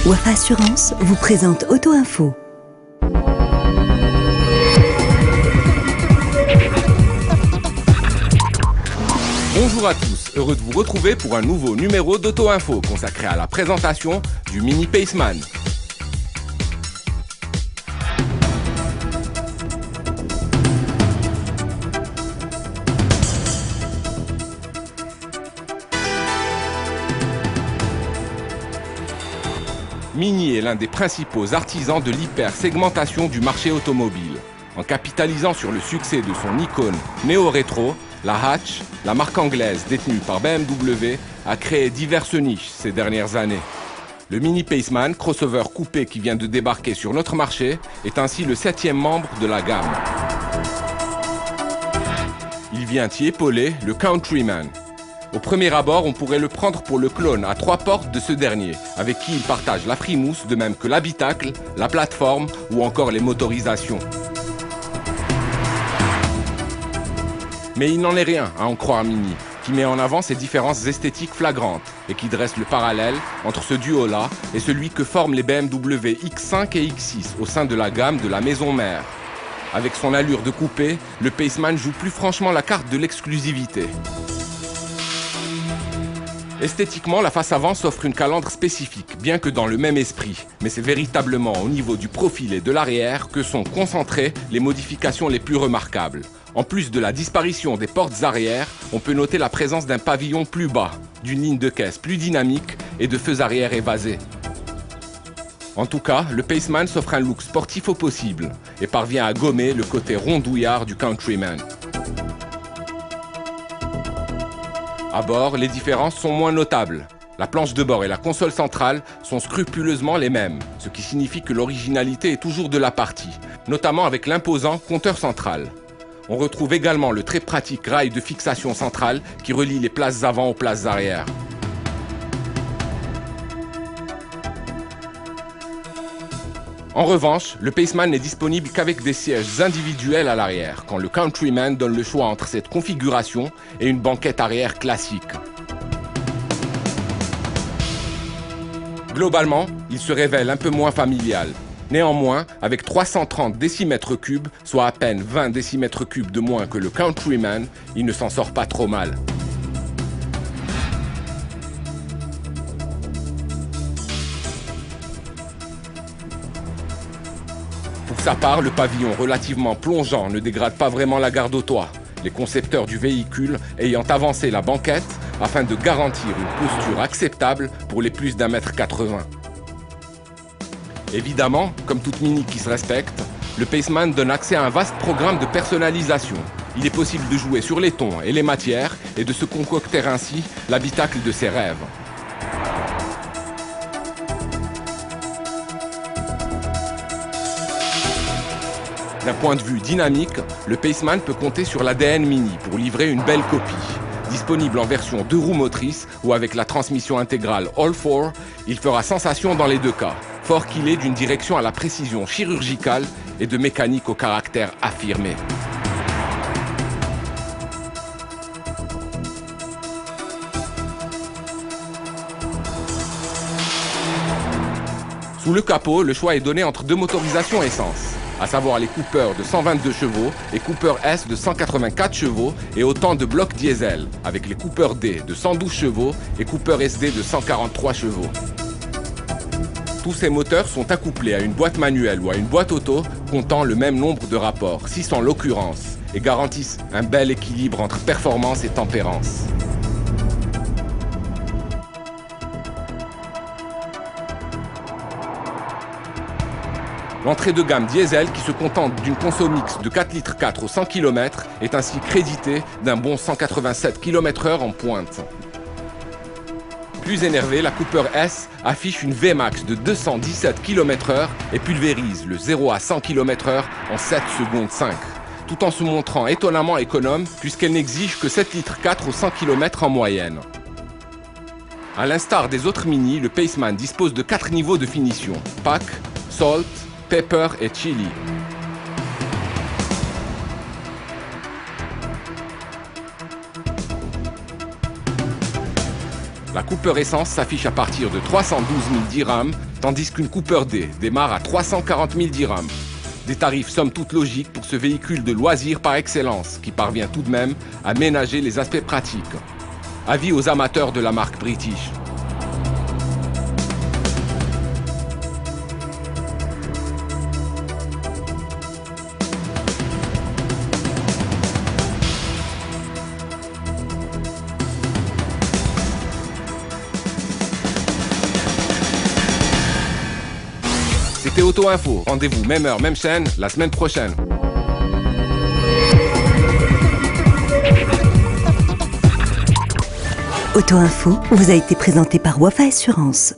Wafa Assurance vous présente Auto Info. Bonjour à tous, heureux de vous retrouver pour un nouveau numéro d'Auto Info consacré à la présentation du Mini Paceman. Mini est l'un des principaux artisans de l'hyper-segmentation du marché automobile. En capitalisant sur le succès de son icône néo-rétro, la Hatch, la marque anglaise détenue par BMW, a créé diverses niches ces dernières années. Le Mini Paceman, crossover coupé qui vient de débarquer sur notre marché, est ainsi le 7e membre de la gamme. Il vient y épauler le Countryman. Au premier abord, on pourrait le prendre pour le clone à 3 portes de ce dernier, avec qui il partage la frimousse, de même que l'habitacle, la plateforme ou encore les motorisations. Mais il n'en est rien à en croire Mini, qui met en avant ses différences esthétiques flagrantes et qui dresse le parallèle entre ce duo-là et celui que forment les BMW X5 et X6 au sein de la gamme de la maison mère. Avec son allure de coupé, le Paceman joue plus franchement la carte de l'exclusivité. Esthétiquement, la face avant s'offre une calandre spécifique, bien que dans le même esprit. Mais c'est véritablement au niveau du profil et de l'arrière que sont concentrées les modifications les plus remarquables. En plus de la disparition des portes arrière, on peut noter la présence d'un pavillon plus bas, d'une ligne de caisse plus dynamique et de feux arrière évasés. En tout cas, le Paceman s'offre un look sportif au possible et parvient à gommer le côté rondouillard du Countryman. À bord, les différences sont moins notables. La planche de bord et la console centrale sont scrupuleusement les mêmes, ce qui signifie que l'originalité est toujours de la partie, notamment avec l'imposant compteur central. On retrouve également le très pratique rail de fixation centrale qui relie les places avant aux places arrière. En revanche, le Paceman n'est disponible qu'avec des sièges individuels à l'arrière, quand le Countryman donne le choix entre cette configuration et une banquette arrière classique. Globalement, il se révèle un peu moins familial. Néanmoins, avec 330 décimètres cubes, soit à peine 20 décimètres cubes de moins que le Countryman, il ne s'en sort pas trop mal. Pour sa part, le pavillon relativement plongeant ne dégrade pas vraiment la garde au toit, les concepteurs du véhicule ayant avancé la banquette afin de garantir une posture acceptable pour les plus d'1,80 m. Évidemment, comme toute Mini qui se respecte, le Paceman donne accès à un vaste programme de personnalisation. Il est possible de jouer sur les tons et les matières et de se concocter ainsi l'habitacle de ses rêves. D'un point de vue dynamique, le Paceman peut compter sur l'ADN Mini pour livrer une belle copie. Disponible en version 2 roues motrices ou avec la transmission intégrale All-4, il fera sensation dans les deux cas, fort qu'il est d'une direction à la précision chirurgicale et de mécanique au caractère affirmé. Sous le capot, le choix est donné entre 2 motorisations essence, à savoir les Cooper de 122 chevaux et Cooper S de 184 chevaux et autant de blocs diesel, avec les Cooper D de 112 chevaux et Cooper SD de 143 chevaux. Tous ces moteurs sont accouplés à une boîte manuelle ou à une boîte auto comptant le même nombre de rapports, 6 en l'occurrence, et garantissent un bel équilibre entre performance et tempérance. L'entrée de gamme diesel qui se contente d'une conso mix de 4,4 litres au 100 km est ainsi créditée d'un bon 187 km/h en pointe. Plus énervée, la Cooper S affiche une Vmax de 217 km/h et pulvérise le 0 à 100 km/h en 7 secondes 5, tout en se montrant étonnamment économe puisqu'elle n'exige que 7,4 litres au 100 km en moyenne. A l'instar des autres Mini, le Paceman dispose de 4 niveaux de finition: Pack, Salt, Pepper et Chili. La Cooper Essence s'affiche à partir de 312 000 dirhams, tandis qu'une Cooper D démarre à 340 000 dirhams. Des tarifs somme toute logiques pour ce véhicule de loisir par excellence, qui parvient tout de même à ménager les aspects pratiques. Avis aux amateurs de la marque British. C'était Auto Info. Rendez-vous même heure, même chaîne, la semaine prochaine. Auto Info vous a été présenté par Wafa Assurance.